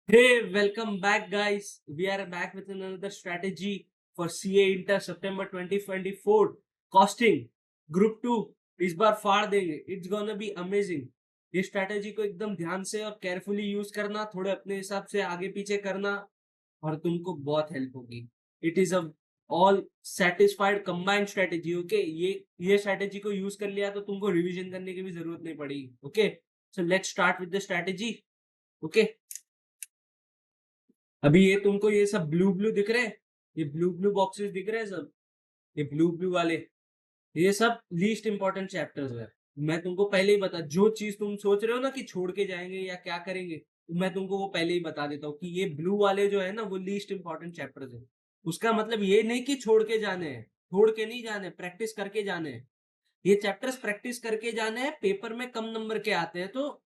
Hey, welcome back, guys. We are back with another strategy for CA Inter September 2024. Costing Group 2 इस बार फाड़ देंगे. It's gonna be amazing. ये strategy को एकदम ध्यान से और केयरफुली यूज करना, थोड़े अपने हिसाब से आगे पीछे करना और तुमको बहुत हेल्प होगी. It is a all satisfied combined strategy. Okay, ये स्ट्रैटेजी को यूज कर लिया तो तुमको रिवीजन करने की भी जरूरत नहीं पड़ेगी. Okay, so let's start with the strategy. Okay, अभी ये तुमको ये सब ब्लू ब्लू दिख रहे हैं, ये ब्लू ब्लू बॉक्सेस दिख रहे हैं सब, ये ब्लू ब्लू वाले, ये सब लीस्ट इंपॉर्टेंट चैप्टर्स है. मैं तुमको पहले ही बता, जो चीज तुम सोच रहे हो ना कि छोड़ के जाएंगे या क्या करेंगे, मैं तुमको वो पहले ही बता देता हूँ कि ये ब्लू वाले जो है ना वो लीस्ट इंपॉर्टेंट चैप्टर्स है. उसका मतलब ये नहीं कि छोड़ के जाने हैं, छोड़ के नहीं जाने, प्रैक्टिस करके जाने हैं. ये चैप्टर्स प्रैक्टिस करके जाने हैं. पेपर में कम नंबर के आते हैं तो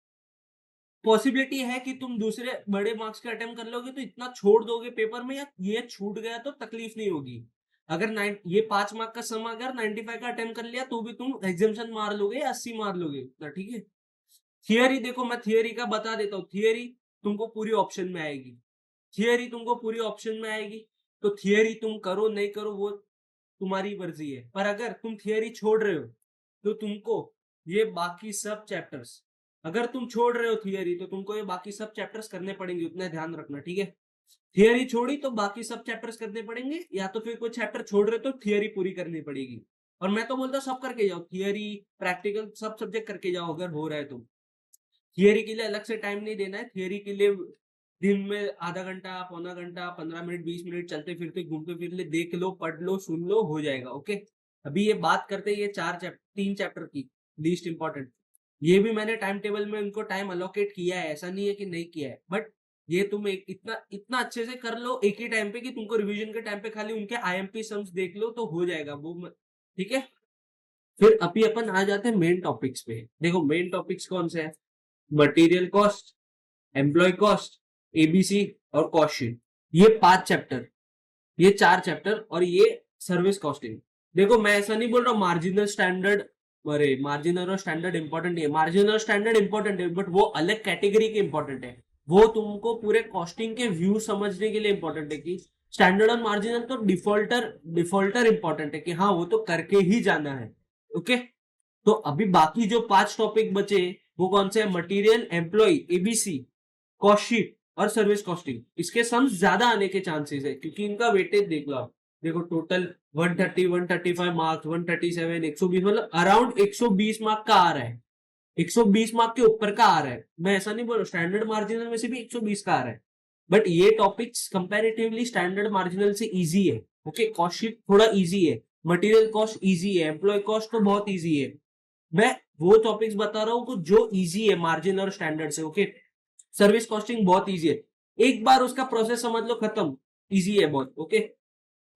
पॉसिबिलिटी है कि तुम दूसरे बड़े मार्क्स के अटेम्प्ट कर लोगे तो इतना छोड़ दोगे पेपर में, या ये छूट गया तो तकलीफ नहीं होगी. अगर ये 5 मार्क का सम अगर 95 का अटेम्प्ट कर लिया तो भी तुम एग्जामेशन मार लोगे, 80 मार लोगे. ठीक है. थियरी देखो, मैं थियरी का बता देता हूँ. थियरी तुमको पूरी ऑप्शन में आएगी. थियरी तुमको पूरी ऑप्शन में आएगी. तो थियरी तुम करो नहीं करो वो तुम्हारी मर्जी है. पर अगर तुम थियरी छोड़ रहे हो तो तुमको ये बाकी सब चैप्टर्स, अगर तुम छोड़ रहे हो थियरी तो तुमको ये बाकी सब चैप्टर्स करने पड़ेंगे. उतना ध्यान रखना, ठीक है. थियरी छोड़ी तो बाकी सब चैप्टर्स करने पड़ेंगे, या तो फिर कोई चैप्टर छोड़ रहे तो थियरी पूरी करनी पड़ेगी. और मैं तो बोलता हूँ सब करके जाओ, थियरी प्रैक्टिकल सब सब्जेक्ट करके जाओ अगर हो रहा है तो. थियरी के लिए अलग से टाइम नहीं देना है. थियरी के लिए दिन में आधा घंटा, पौना घंटा, 15 मिनट, 20 मिनट चलते फिरते घूमते फिरते देख लो, पढ़ लो, सुन लो, हो जाएगा. ओके, अभी ये बात करते हैं ये 3 चैप्टर की लीस्ट इंपॉर्टेंट. ये भी मैंने टाइम टेबल में उनको टाइम अलोकेट किया है, ऐसा नहीं है कि नहीं किया है. बट ये तुम एक इतना इतना अच्छे से कर लो एक ही टाइम पे कि तुमको रिवीजन के टाइम पे खाली उनके आईएमपी सम्स देख लो तो हो जाएगा वो. ठीक है. फिर अभी अपन आ जाते हैं मेन टॉपिक्स पे. देखो मेन टॉपिक्स कौन से हैं? Material cost, employ cost, ABC और कॉस्ट शीट. ये 5 चैप्टर, ये 4 चैप्टर और ये सर्विस कॉस्टिंग. देखो मैं ऐसा नहीं बोल रहा मार्जिनल स्टैंडर्ड, अरे मार्जिनल और स्टैंडर्ड इंपॉर्टेंट है. मार्जिनल स्टैंडर्ड इंपॉर्टेंट है बट वो अलग कैटेगरी के इंपॉर्टेंट है. वो तुमको पूरे कॉस्टिंग के व्यू समझने के लिए इंपॉर्टेंट है कि स्टैंडर्ड और मार्जिनल तो डिफॉल्टर डिफॉल्टर इंपॉर्टेंट है कि हाँ वो तो करके ही जाना है. ओके, तो अभी बाकी जो 5 टॉपिक बचे वो कौन से हैं? Material, employ, ABC, cost sheet और सर्विस कॉस्टिंग. इसके सम्स ज्यादा आने के चांसेस है क्योंकि इनका वेटेज देख लो आप. देखो टोटल 130, 135 मार्क्स, 137, 120, मतलब अराउंड 120 मार्क का आ रहा है. 120 मार्क के ऊपर का आ रहा है. मैं ऐसा नहीं बोल रहा, स्टैंडर्ड मार्जिनल में से भी 120 का आ रहा है. बट ये टॉपिक्स कंपैरेटिवली स्टैंडर्ड मार्जिनल से इजी है. ओके, कॉस्ट शीट थोड़ा इजी है, मटेरियल कॉस्ट इजी है, एम्प्लॉय कॉस्ट तो बहुत इजी है. मैं वो टॉपिक्स बता रहा हूँ जो इजी है मार्जिन और स्टैंडर्ड से. ओके, सर्विस कॉस्टिंग बहुत इजी है, एक बार उसका प्रोसेस समझ लो खत्म, इजी है बहुत. ओके,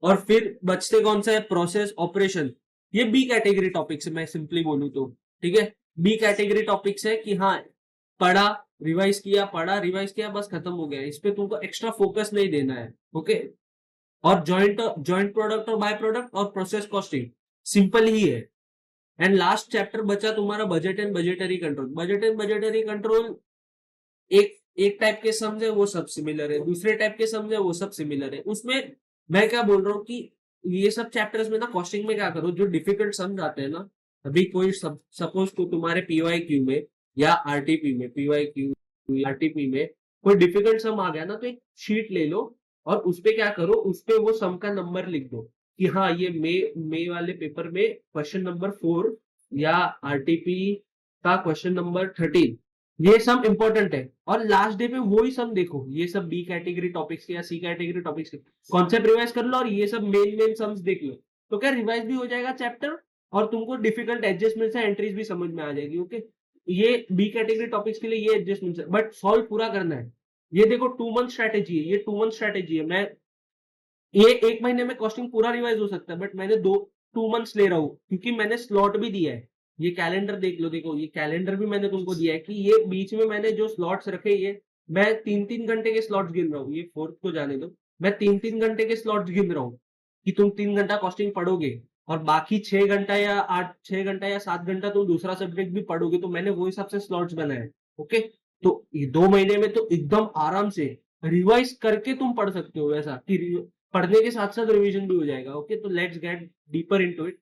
और फिर बचते कौन सा है? Process, operation. ये बी कैटेगरी टॉपिक्स है, मैं सिंपली बोलूं तो. ठीक है, बी कैटेगरी टॉपिक्स है कि हाँ पढ़ा, रिवाइज किया, पढ़ा रिवाइज किया, बस खत्म हो गया. इस पे तुमको एक्स्ट्रा फोकस नहीं देना है. ओके, और जॉइंट जॉइंट प्रोडक्ट और बाय प्रोडक्ट और प्रोसेस कॉस्टिंग सिंपल ही है. एंड लास्ट चैप्टर बचा तुम्हारा budget and budgetary control. Budget and budgetary control एक एक टाइप के समझे वो सब सिमिलर है, दूसरे टाइप के समझे वो सब सिमिलर है. उसमें मैं क्या बोल रहा हूँ कि ये सब चैप्टर्स में ना कॉस्टिंग में क्या करो, जो डिफिकल्ट समझ आते हैं ना, अभी कोई सपोज तो तुम्हारे पीवाई क्यू में या आरटीपी में, पीवाई क्यू आरटीपी में कोई डिफिकल्ट सम आ गया ना, तो एक शीट ले लो और उसपे क्या करो, उसपे वो सम का नंबर लिख दो कि हाँ ये मे वाले पेपर में क्वेश्चन नंबर 4 या आरटीपी का क्वेश्चन नंबर 13, ये सब इंपॉर्टेंट है. और लास्ट डे पे वही सब देखो, ये सब बी कैटेगरी टॉपिक्स के या सी कैटेगरी टॉपिक्स के कॉन्सेप्ट रिवाइज कर लो और ये सब मेन सम्स देख लो. तो क्या रिवाइज भी हो जाएगा चैप्टर और तुमको डिफिकल्ट एडजस्टमेंट से एंट्रीज भी समझ में आ जाएगी. ओके, ये बी कैटेगरी टॉपिक्स के लिए ये एडजस्टमेंट है बट सॉल्व पूरा करना है. ये देखो 2 मंथ स्ट्रेटेजी है, ये 2 मंथ स्ट्रेटेजी है. मैं ये 1 महीने में कॉस्टिंग पूरा रिवाइज हो सकता है बट मैंने 2 मंथ्स ले रहा हूँ क्योंकि मैंने स्लॉट भी दिया है. ये कैलेंडर देख लो, देखो ये कैलेंडर भी मैंने तुमको दिया है कि ये बीच में मैंने जो स्लॉट्स रखे, ये मैं 3-3 घंटे के स्लॉट्स गिन रहा हूँ. ये फोर्थ को जाने दो, मैं 3-3 घंटे के स्लॉट्स गिन रहा हूँ कि तुम 3 घंटा कॉस्टिंग पढ़ोगे और बाकी 6 घंटा या 6 घंटा या 7 घंटा तुम दूसरा सब्जेक्ट भी पढ़ोगे. तो मैंने वो हिसाब से स्लॉट्स बनाए. ओके, तो ये 2 महीने में तो एकदम आराम से रिवाइज करके तुम पढ़ सकते हो, वैसा कि पढ़ने के साथ साथ रिवीजन भी हो जाएगा। ओके, तो let's get deeper into it.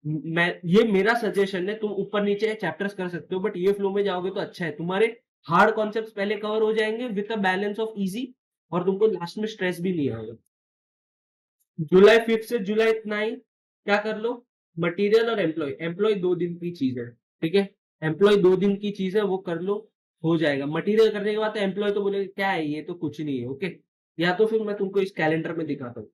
मैं ये मेरा सजेशन है, तुम ऊपर नीचे चैप्टर्स कर सकते हो, बट ये फ्लो में जाओगे तो अच्छा है। तुम्हारे हार्ड कॉन्सेप्ट्स पहले कवर हो जाएंगे with a balance of easy, और तुमको लास्ट में स्ट्रेस भी नहीं आएगा। जुलाई 5 से जुलाई 9 क्या कर लो, मटेरियल और एम्प्लॉय। एम्प्लॉय 2 दिन की चीज है, ठीक है, एम्प्लॉय 2 दिन की चीज है, वो कर लो, हो जाएगा। मटेरियल करने के बाद एम्प्लॉय तो बोलेगा क्या है ये, तो कुछ नहीं है। ओके, या तो फिर मैं तुमको इस कैलेंडर में दिखाता हूँ।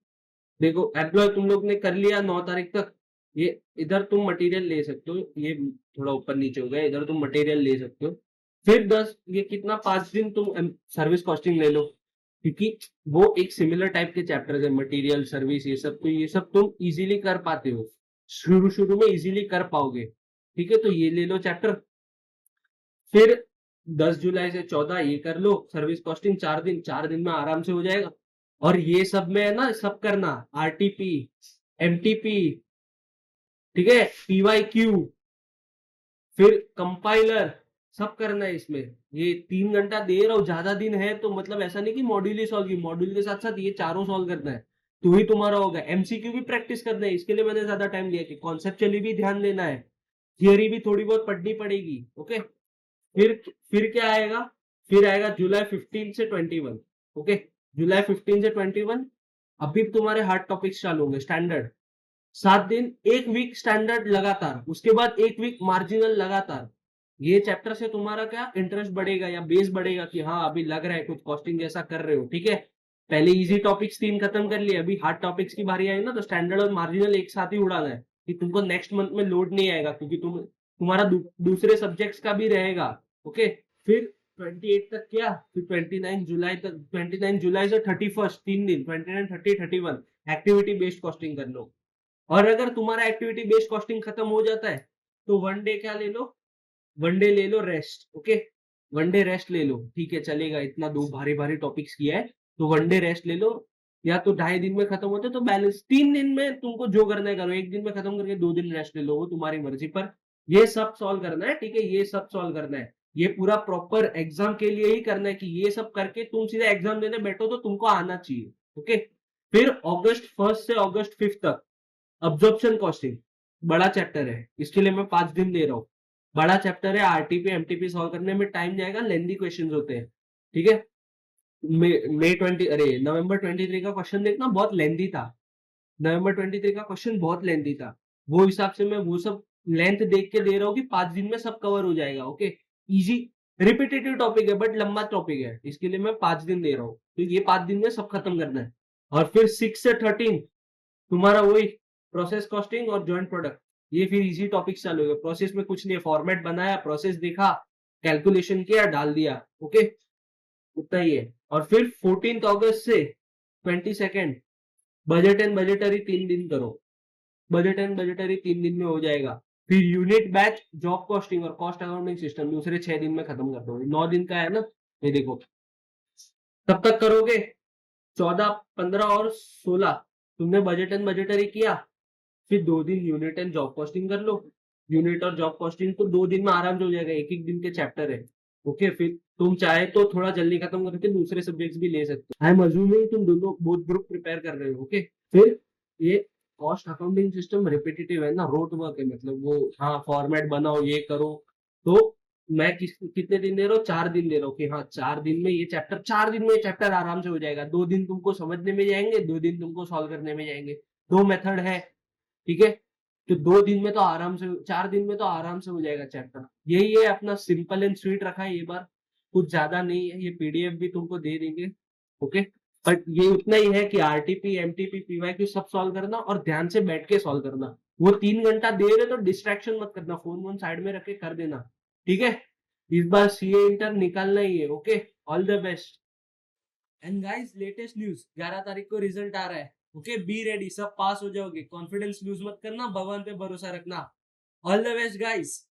देखो, एम्प्लॉय तुम लोग ने कर लिया 9 तारीख तक। ये इधर तुम मटेरियल ले सकते हो, ये थोड़ा ऊपर नीचे हो गया, इधर तुम मटेरियल ले सकते हो। फिर 10, ये कितना, 5 दिन तुम सर्विस कॉस्टिंग ले लो, क्योंकि वो एक सिमिलर टाइप के चैप्टर है, मटेरियल सर्विस ये सब, तो ये सब तुम इजीली कर पाते हो, शुरू शुरू में इजीली कर पाओगे। ठीक है, तो ये ले लो चैप्टर। फिर 10 जुलाई से 14 ये कर लो सर्विस कॉस्टिंग, 4 दिन, 4 दिन में आराम से हो जाएगा। और ये सब में है ना, सब करना, आरटीपी, एमटीपी, ठीक है, पीवाईक्यू, फिर कंपाइलर, सब करना है इसमें। ये 3 घंटा दे रहा हूँ, ज्यादा दिन है तो मतलब ऐसा नहीं कि मॉड्यूल ही सॉल्व की, मॉड्यूल के साथ साथ ये चारों सॉल्व करना है, तो ही तुम्हारा होगा। एमसीक्यू भी प्रैक्टिस करना है, इसके लिए मैंने ज्यादा टाइम लिया कि कॉन्सेप्चुअली भी ध्यान देना है, थियरी भी थोड़ी बहुत पढ़नी पड़ेगी। ओके, फिर क्या आएगा, फिर आएगा जुलाई 15 से 21। ओके, जुलाई 15 से 21 अभी तुम्हारे हार्ड टॉपिक्स चालू होंगे, स्टैंडर्ड 7 दिन, एक वीक स्टैंडर्ड लगातार, उसके बाद एक वीक मार्जिनल लगातार। ये चैप्टर से तुम्हारा क्या इंटरेस्ट बढ़ेगा या बेस बढ़ेगा कि हाँ अभी लग रहा है कुछ कॉस्टिंग जैसा कर रहे हो। ठीक है, पहले इजी टॉपिक्स 3 खत्म कर लिए, अभी हार्ड टॉपिक्स की बारी आई ना, तो स्टैंडर्ड और मार्जिनल एक साथ ही उड़ाना है कि तुमको नेक्स्ट मंथ में लोड नहीं आएगा, क्योंकि तुम्हारा दूसरे सब्जेक्ट्स का भी रहेगा। ओके, फिर 28 तक क्या, फिर 29 जुलाई तक, 29 जुलाई से 31, 3 दिन, 29, 30, 31 एक्टिविटी बेस्ड कॉस्टिंग कर लो। और अगर तुम्हारा एक्टिविटी बेस्ड कॉस्टिंग खत्म हो जाता है तो 1 डे क्या ले लो, 1 डे ले लो रेस्ट। ओके, 1 डे रेस्ट ले लो, ठीक है चलेगा, इतना दो भारी भारी टॉपिक्स किया है तो 1 डे रेस्ट ले लो। या तो 2.5 दिन में खत्म होते तो बैलेंस 3 दिन में तुमको जो करना है करो, एक दिन में खत्म करके 2 दिन रेस्ट ले लो, वो तुम्हारी मर्जी। पर ये सब सॉल्व करना है, ठीक है, ये सब सॉल्व करना है, ये पूरा प्रॉपर एग्जाम के लिए ही करना है कि ये सब करके तुम सीधा एग्जाम देने बैठो तो तुमको आना चाहिए। ओके, फिर अगस्त 1 से अगस्त 5 तक अब्जॉर्प्शन कॉस्टिंग, बड़ा चैप्टर है, इसके लिए मैं 5 दिन दे रहा हूँ। बड़ा चैप्टर है, आरटीपी एमटीपी सॉल्व करने में टाइम जाएगा, लेंदी क्वेश्चंस होते हैं। ठीक है, नवंबर 23 का क्वेश्चन देखना, बहुत लेंदी था। नवंबर 23 का क्वेश्चन बहुत लेंदी था, वो हिसाब से मैं वो सब लेंथ देख के दे रहा हूँ कि 5 दिन में सब कवर हो जाएगा। ओके, इजी, रिपीटेटिव टॉपिक है बट लंबा टॉपिक है, इसके लिए मैं 5 दिन दे रहा हूँ, तो ये 5 दिन में सब खत्म करना है। और फिर 6 से 13 तुम्हारा वही प्रोसेस कॉस्टिंग और जॉइंट प्रोडक्ट, ये फिर इजी टॉपिक चालू होगा। प्रोसेस में कुछ नहीं है, फॉर्मेट बनाया, प्रोसेस देखा, कैलकुलेशन किया, डाल दिया। ओके, उतना ही है। और फिर 14 अगस्त से 22 बजट एंड बजटरी 3 दिन करो, बजट एंड बजटरी 3 दिन में हो जाएगा। फिर यूनिट बैच, जॉब कॉस्टिंग और कॉस्ट अकाउंटिंग सिस्टम दूसरे 6 दिन में खत्म कर दो। 9 दिन का है ना, ये देखो, तब तक करोगे। 14, 15 और 16 तुमने बजट एंड बजटरी किया, फिर 2 दिन यूनिट एंड जॉब कॉस्टिंग कर लो। यूनिट और जॉब कॉस्टिंग तो 2 दिन में आराम से हो जाएगा, एक एक दिन के चैप्टर है। ओके, फिर तुम चाहे तो थोड़ा जल्दी खत्म करके दूसरे सब्जेक्ट्स भी ले सकते हो। आई एम अज्यूमिंग तुम दोनों बोथ ग्रुप प्रिपेयर कर रहे हो। ओके, फिर ये कॉस्ट अकाउंटिंग सिस्टम रिपीटेटिव है ना, रोट वर्क है, मतलब वो हाँ फॉर्मेट बनाओ ये करो। तो मैं कितने दिन दे रहा हूँ, 4 दिन दे रहा हूँ कि हाँ 4 दिन में ये चैप्टर, 4 दिन में ये चैप्टर आराम से हो जाएगा। 2 दिन तुमको समझने में जाएंगे, 2 दिन तुमको सॉल्व करने में जाएंगे। दो मेथड है, ठीक है, तो 2 दिन में तो आराम से, 4 दिन में तो आराम से हो जाएगा चैप्टर। यही है, अपना सिंपल एंड स्वीट रखा है ये बार, कुछ ज्यादा नहीं है। ये पीडीएफ भी तुमको दे देंगे। ओके, बट ये उतना ही है कि आरटीपी एमटीपी पीवाईक्यू सब सॉल्व करना और ध्यान से बैठ के सॉल्व करना। वो 3 घंटा दे रहे तो डिस्ट्रैक्शन मत करना, फोन वोन साइड में रख के कर देना। ठीक है, इस बार सीए इंटर निकालना ही है। Okay, all the best. And guys, latest news, 11 तारीख को रिजल्ट आ रहा है। ओके, बी रेडी, सब पास हो जाओगे, कॉन्फिडेंस लूज मत करना, भगवान पे भरोसा रखना। All the best guys.